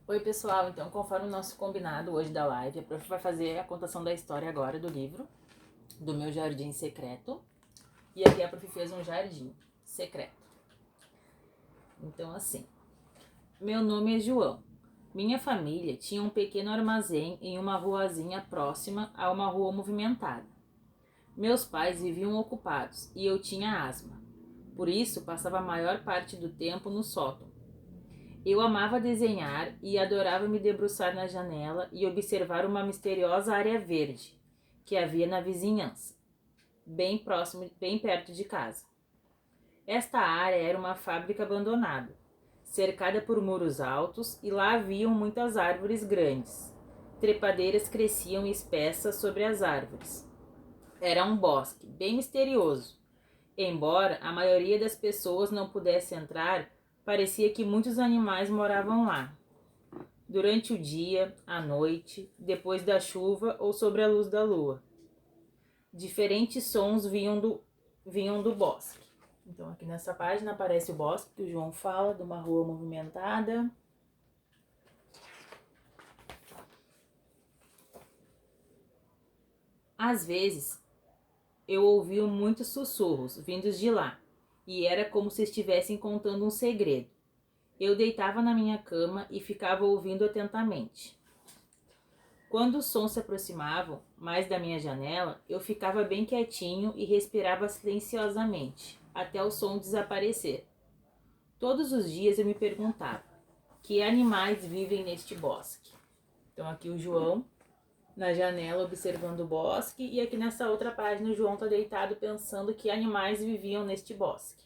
Oi pessoal, então conforme o nosso combinado hoje da live, a prof vai fazer a contação da história agora do livro, do meu jardim secreto. E aqui a prof fez um jardim secreto. Então assim, meu nome é João. Minha família tinha um pequeno armazém em uma ruazinha próxima a uma rua movimentada. Meus pais viviam ocupados e eu tinha asma. Por isso, passava a maior parte do tempo no sótão. Eu amava desenhar e adorava me debruçar na janela e observar uma misteriosa área verde que havia na vizinhança, bem perto de casa. Esta área era uma fábrica abandonada, cercada por muros altos, e lá haviam muitas árvores grandes. Trepadeiras cresciam espessas sobre as árvores. Era um bosque bem misterioso. Embora a maioria das pessoas não pudesse entrar, parecia que muitos animais moravam lá. Durante o dia, à noite, depois da chuva ou sob a luz da lua. Diferentes sons vinham do bosque. Então aqui nessa página aparece o bosque que o João fala, de uma rua movimentada. Às vezes, eu ouvia muitos sussurros vindos de lá, e era como se estivessem contando um segredo. Eu deitava na minha cama e ficava ouvindo atentamente. Quando os sons se aproximavam mais da minha janela, eu ficava bem quietinho e respirava silenciosamente, até o som desaparecer. Todos os dias eu me perguntava: que animais vivem neste bosque? Então aqui o João na janela observando o bosque, e aqui nessa outra página o João está deitado pensando que animais viviam neste bosque.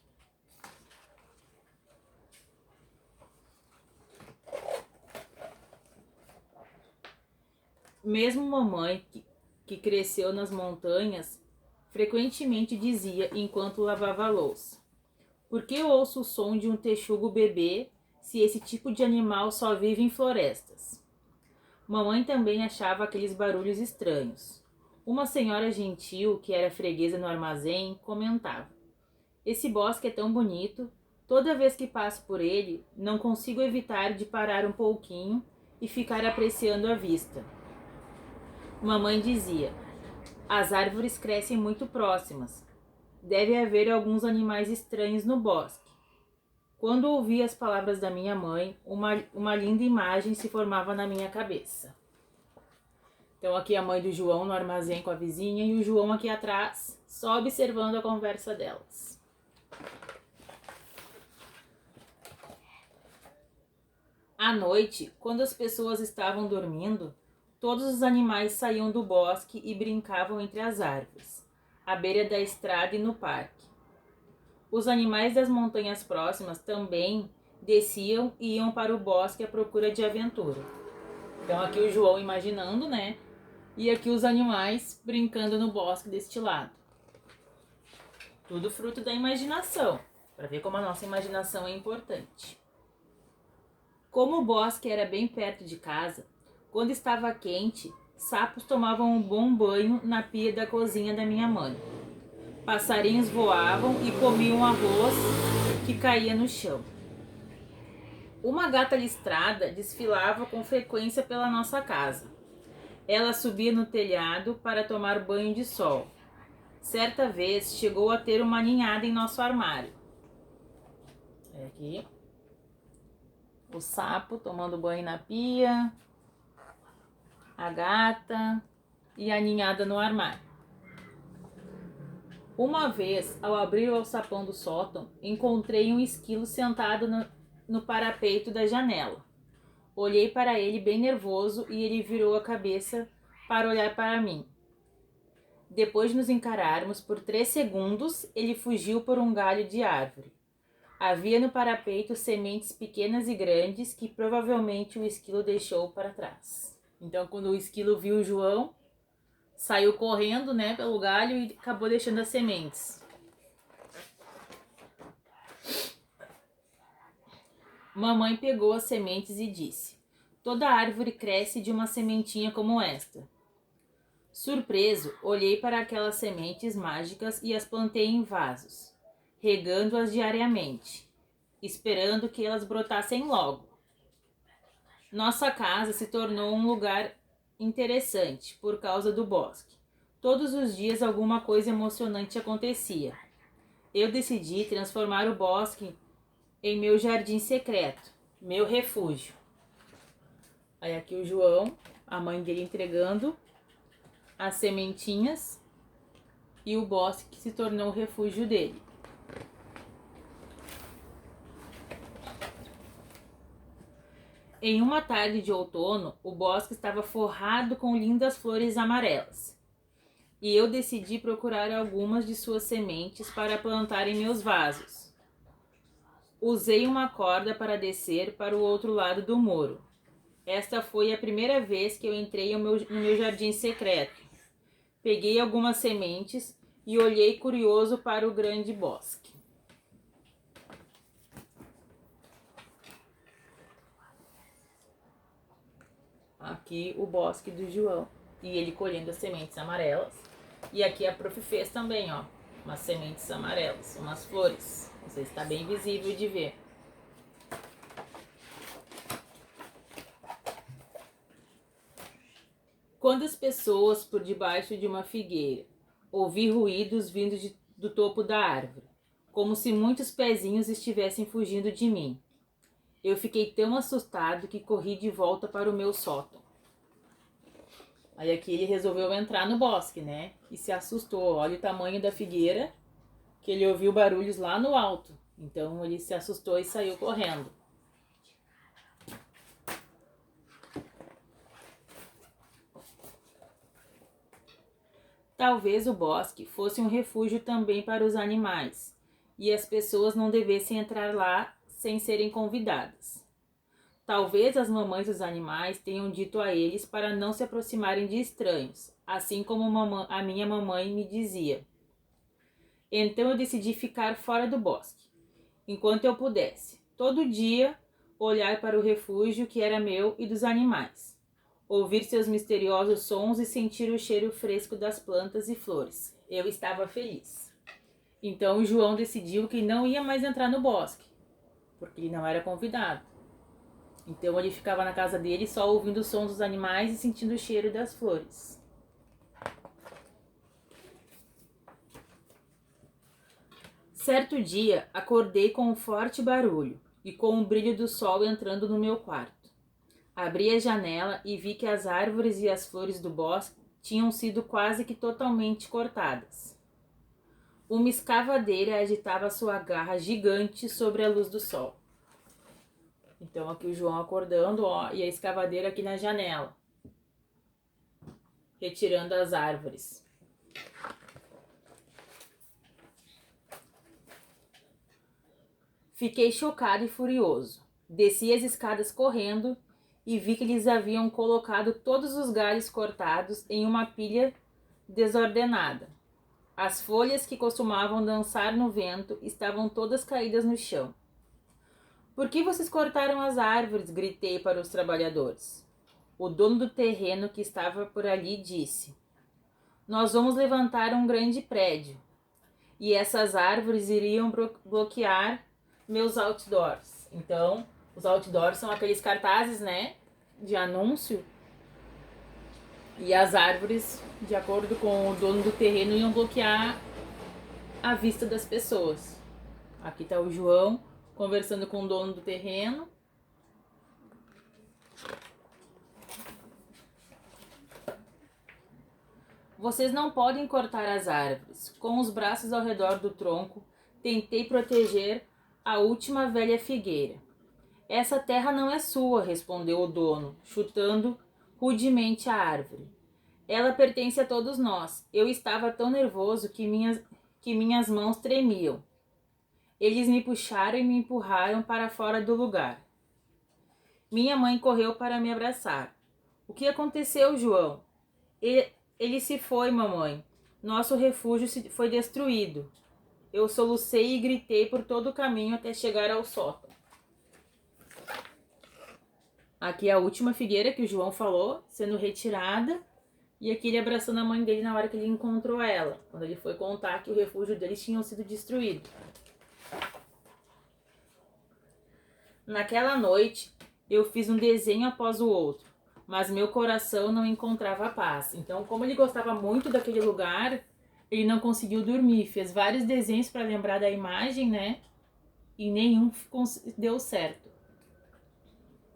Mesmo mamãe, que cresceu nas montanhas, frequentemente dizia enquanto lavava a louça: por que eu ouço o som de um texugo bebê se esse tipo de animal só vive em florestas? Mamãe também achava aqueles barulhos estranhos. Uma senhora gentil, que era freguesa no armazém, comentava: esse bosque é tão bonito, toda vez que passo por ele, não consigo evitar de parar um pouquinho e ficar apreciando a vista. Mamãe dizia: as árvores crescem muito próximas. Deve haver alguns animais estranhos no bosque. Quando ouvi as palavras da minha mãe, uma linda imagem se formava na minha cabeça. Então aqui a mãe do João no armazém com a vizinha e o João aqui atrás, só observando a conversa delas. À noite, quando as pessoas estavam dormindo, todos os animais saíam do bosque e brincavam entre as árvores, à beira da estrada e no parque. Os animais das montanhas próximas também desciam e iam para o bosque à procura de aventura. Então aqui o João imaginando, né? E aqui os animais brincando no bosque deste lado. Tudo fruto da imaginação, para ver como a nossa imaginação é importante. Como o bosque era bem perto de casa, quando estava quente, sapos tomavam um bom banho na pia da cozinha da minha mãe. Passarinhos voavam e comiam arroz que caía no chão. Uma gata listrada desfilava com frequência pela nossa casa. Ela subia no telhado para tomar banho de sol. Certa vez chegou a ter uma ninhada em nosso armário. Aqui o sapo tomando banho na pia, a gata e a ninhada no armário. Uma vez, ao abrir o alçapão do sótão, encontrei um esquilo sentado no parapeito da janela. Olhei para ele bem nervoso e ele virou a cabeça para olhar para mim. Depois de nos encararmos por 3 segundos, ele fugiu por um galho de árvore. Havia no parapeito sementes pequenas e grandes que provavelmente o esquilo deixou para trás. Então, quando o esquilo viu o João, saiu correndo, né, pelo galho e acabou deixando as sementes. Mamãe pegou as sementes e disse: toda árvore cresce de uma sementinha como esta. Surpreso, olhei para aquelas sementes mágicas e as plantei em vasos, regando-as diariamente, esperando que elas brotassem logo. Nossa casa se tornou um lugar interessante por causa do bosque. Todos os dias alguma coisa emocionante acontecia. Eu decidi transformar o bosque em meu jardim secreto, meu refúgio. Aí aqui o João, a mãe dele entregando as sementinhas e o bosque que se tornou o refúgio dele. Em uma tarde de outono, o bosque estava forrado com lindas flores amarelas. E eu decidi procurar algumas de suas sementes para plantar em meus vasos. Usei uma corda para descer para o outro lado do muro. Esta foi a primeira vez que eu entrei no meu jardim secreto. Peguei algumas sementes e olhei curioso para o grande bosque. Aqui o bosque do João. E ele colhendo as sementes amarelas. E aqui a prof fez também, ó. Umas sementes amarelas, umas flores. Não sei se está bem visível de ver. Quando as pessoas por debaixo de uma figueira ouvi ruídos vindos do topo da árvore, como se muitos pezinhos estivessem fugindo de mim. Eu fiquei tão assustado que corri de volta para o meu sótão. Aí aqui ele resolveu entrar no bosque, né? E se assustou. Olha o tamanho da figueira, que ele ouviu barulhos lá no alto. Então ele se assustou e saiu correndo. Talvez o bosque fosse um refúgio também para os animais, e as pessoas não devessem entrar lá sem serem convidadas. Talvez as mamães dos animais tenham dito a eles para não se aproximarem de estranhos, assim como a minha mamãe me dizia. Então eu decidi ficar fora do bosque, enquanto eu pudesse, todo dia, olhar para o refúgio que era meu e dos animais, ouvir seus misteriosos sons e sentir o cheiro fresco das plantas e flores. Eu estava feliz. Então o João decidiu que não ia mais entrar no bosque, porque ele não era convidado. Então ele ficava na casa dele só ouvindo os sons dos animais e sentindo o cheiro das flores. Certo dia, acordei com um forte barulho e com o brilho do sol entrando no meu quarto. Abri a janela e vi que as árvores e as flores do bosque tinham sido quase que totalmente cortadas. Uma escavadeira agitava sua garra gigante sobre a luz do sol. Então aqui o João acordando, ó, e a escavadeira aqui na janela, retirando as árvores. Fiquei chocado e furioso. Desci as escadas correndo e vi que eles haviam colocado todos os galhos cortados em uma pilha desordenada. As folhas que costumavam dançar no vento estavam todas caídas no chão. Por que vocês cortaram as árvores? Gritei para os trabalhadores. O dono do terreno que estava por ali disse: Nós vamos levantar um grande prédio e essas árvores iriam bloquear meus outdoors. Então, os outdoors são aqueles cartazes, né, de anúncio. E as árvores, de acordo com o dono do terreno, iam bloquear a vista das pessoas. Aqui está o João conversando com o dono do terreno. Vocês não podem cortar as árvores. Com os braços ao redor do tronco, tentei proteger a última velha figueira. Essa terra não é sua, respondeu o dono, chutando rudemente a árvore. Ela pertence a todos nós. Eu estava tão nervoso que minhas mãos tremiam. Eles me puxaram e me empurraram para fora do lugar. Minha mãe correu para me abraçar. O que aconteceu, João? Ele se foi, mamãe. Nosso refúgio foi destruído. Eu solucei e gritei por todo o caminho até chegar ao sótão. Aqui é a última figueira que o João falou, sendo retirada. E aqui ele abraçando a mãe dele na hora que ele encontrou ela, quando ele foi contar que o refúgio deles tinha sido destruído. Naquela noite, eu fiz um desenho após o outro, mas meu coração não encontrava paz. Então, como ele gostava muito daquele lugar, ele não conseguiu dormir. Fez vários desenhos para lembrar da imagem, né? E nenhum deu certo.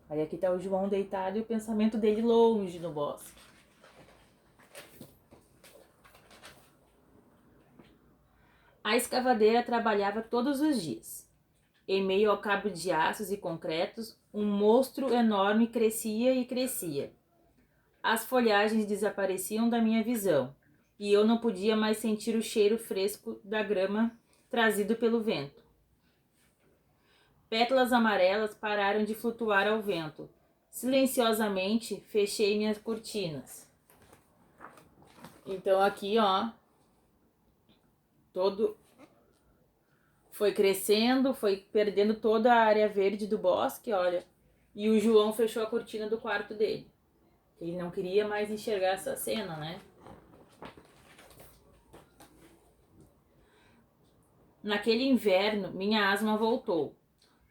Aí aqui tá o João deitado e o pensamento dele longe no bosque. A escavadeira trabalhava todos os dias. Em meio ao cabo de aços e concretos, um monstro enorme crescia e crescia. As folhagens desapareciam da minha visão, e eu não podia mais sentir o cheiro fresco da grama trazido pelo vento. Pétalas amarelas pararam de flutuar ao vento. Silenciosamente, fechei minhas cortinas. Então aqui, ó, todo foi crescendo, foi perdendo toda a área verde do bosque, olha. E o João fechou a cortina do quarto dele. Ele não queria mais enxergar essa cena, né? Naquele inverno, minha asma voltou.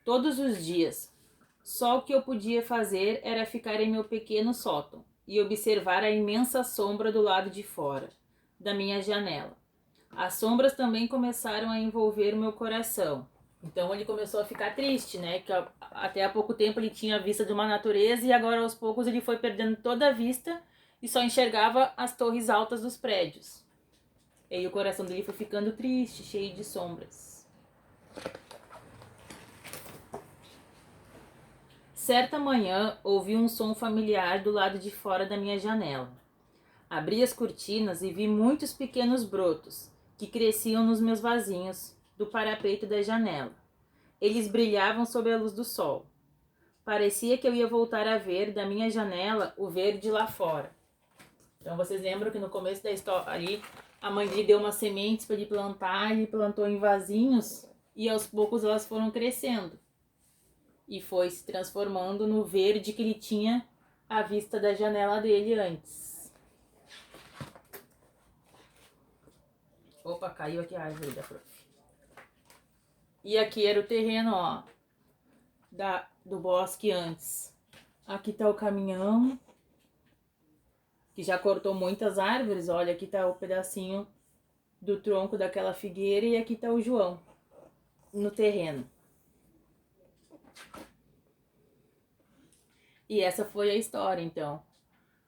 Todos os dias. Só o que eu podia fazer era ficar em meu pequeno sótão e observar a imensa sombra do lado de fora da minha janela. As sombras também começaram a envolver o meu coração. Então ele começou a ficar triste, né? Que até há pouco tempo ele tinha a vista de uma natureza e agora aos poucos ele foi perdendo toda a vista e só enxergava as torres altas dos prédios. E aí o coração dele foi ficando triste, cheio de sombras. Certa manhã ouvi um som familiar do lado de fora da minha janela. Abri as cortinas e vi muitos pequenos brotos que cresciam nos meus vasinhos do parapeito da janela. Eles brilhavam sob a luz do sol. Parecia que eu ia voltar a ver da minha janela o verde lá fora. Então vocês lembram que no começo da história ali a mãe dele deu umas sementes para ele plantar, ele plantou em vasinhos e aos poucos elas foram crescendo. E foi se transformando no verde que ele tinha à vista da janela dele antes. Opa, caiu aqui a árvore da prof. E aqui era o terreno, ó, do bosque antes. Aqui tá o caminhão, que já cortou muitas árvores. Olha, aqui tá o pedacinho do tronco daquela figueira e aqui tá o João no terreno. E essa foi a história, então.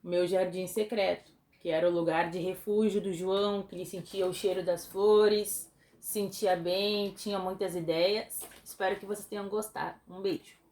Meu jardim secreto, que era o lugar de refúgio do João, que ele sentia o cheiro das flores, sentia bem, tinha muitas ideias. Espero que vocês tenham gostado. Um beijo.